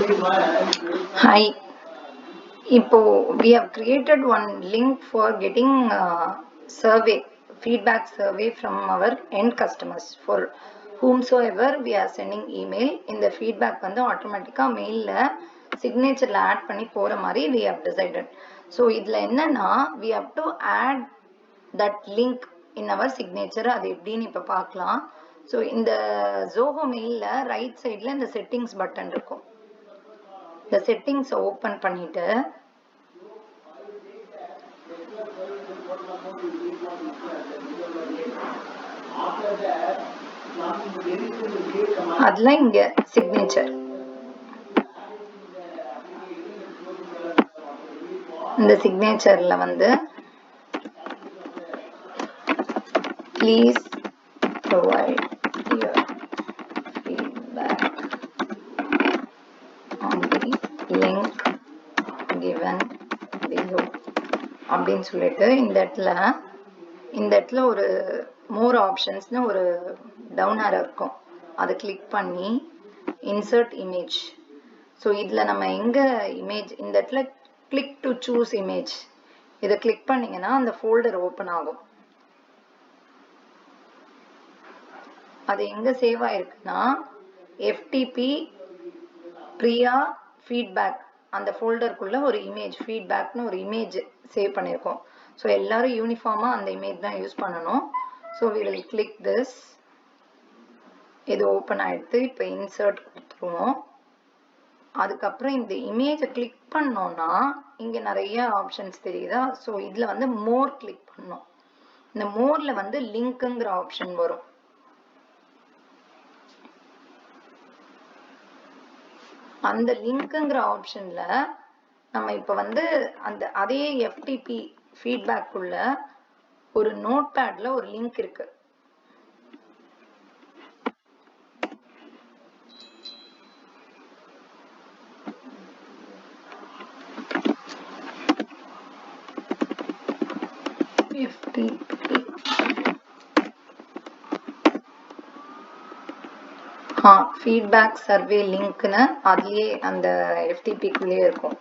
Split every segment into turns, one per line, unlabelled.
Hi. இப்போ we have created one link for getting survey, feedback survey from our end customers. For whomsoever we are sending email, in the feedback வந்து automatically mail signature add பண்ணி போற மாதிரி we have decided. So இதுல என்னன்னா we have to add that link in our signature. அது எப்படின்னு இப்ப பார்க்கலாம். So இந்த Zoho mailல right sideல இந்த settings button இருக்கும். The settings open பண்ணிட்டு அதுல இங்க signature இந்த signatureல வந்து please provide your feedback on the link given below அப்படின்னு சொல்லிட்டு இந்த இடத்துல ஒரு more options னு ஒரு down arrow இருக்கும். அதை click பண்ணி insert image. So இதுல நம்ம எங்க image இந்த இடத்துல click to choose image. இதை click பண்ணீங்கன்னா அந்த folder open ஆகும். அது எங்க சேவ் ஆயிருக்குன்னா FTP பிரியா feedback அந்த ஃபோல்டருக்குள்ள ஒரு இமேஜ் ஃபீட்பேக்னு ஒரு இமேஜ் சேவ் பண்ணியிருக்கோம். ஸோ எல்லாரும் யூனிஃபார்மாக அந்த இமேஜ் தான் யூஸ் பண்ணணும். So we will click this. இது ஓப்பன் ஆகிடுது. இப்போ இன்சர்ட் கொடுத்துருவோம். அதுக்கப்புறம் இந்த இமேஜை கிளிக் பண்ணோம்னா இங்கே நிறைய ஆப்ஷன்ஸ் தெரியுதா. ஸோ இதில் வந்து மோர் கிளிக் பண்ணோம். இந்த மோரில் வந்து லிங்க்குங்கிற ஆப்ஷன் வரும். அந்த லிங்க்ங்கிற ஆப்ஷன்ல நம்ம இப்ப வந்து அந்த அதே FTP ஃபீட்பேக் உள்ள ஒரு நோட் பேட்ல ஒரு லிங்க் இருக்கு. ஃபீட்பேக் சர்வே லிங்க்னு அதுலயே அந்த FTP குள்ளேயே இருக்கும்.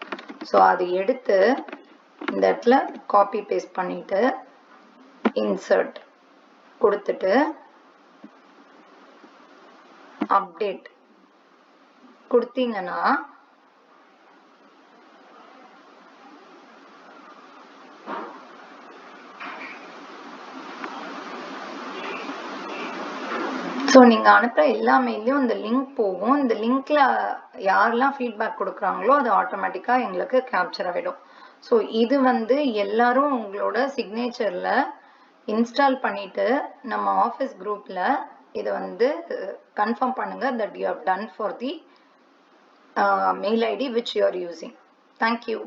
ஸோ அதை எடுத்து இந்த இடத்துல காப்பி பேஸ்ட் பண்ணிட்டு இன்சர்ட் கொடுத்துட்டு அப்டேட் கொடுத்தீங்கன்னா ஸோ நீங்கள் அனுப்புகிற எல்லா மெயிலையும் இந்த லிங்க் போகும். இந்த லிங்க்ல யாரெல்லாம் ஃபீட்பேக் கொடுக்குறாங்களோ அது ஆட்டோமேட்டிக்காக எங்களுக்கு கேப்சர் ஆகிடும். ஸோ இது வந்து எல்லாரும் உங்களோட சிக்னேச்சரில் இன்ஸ்டால் பண்ணிவிட்டு நம்ம ஆஃபீஸ் குரூப்பில் இதை வந்து கன்ஃபார்ம் பண்ணுங்கள் that you have done for the mail ID which you are using. Thank you.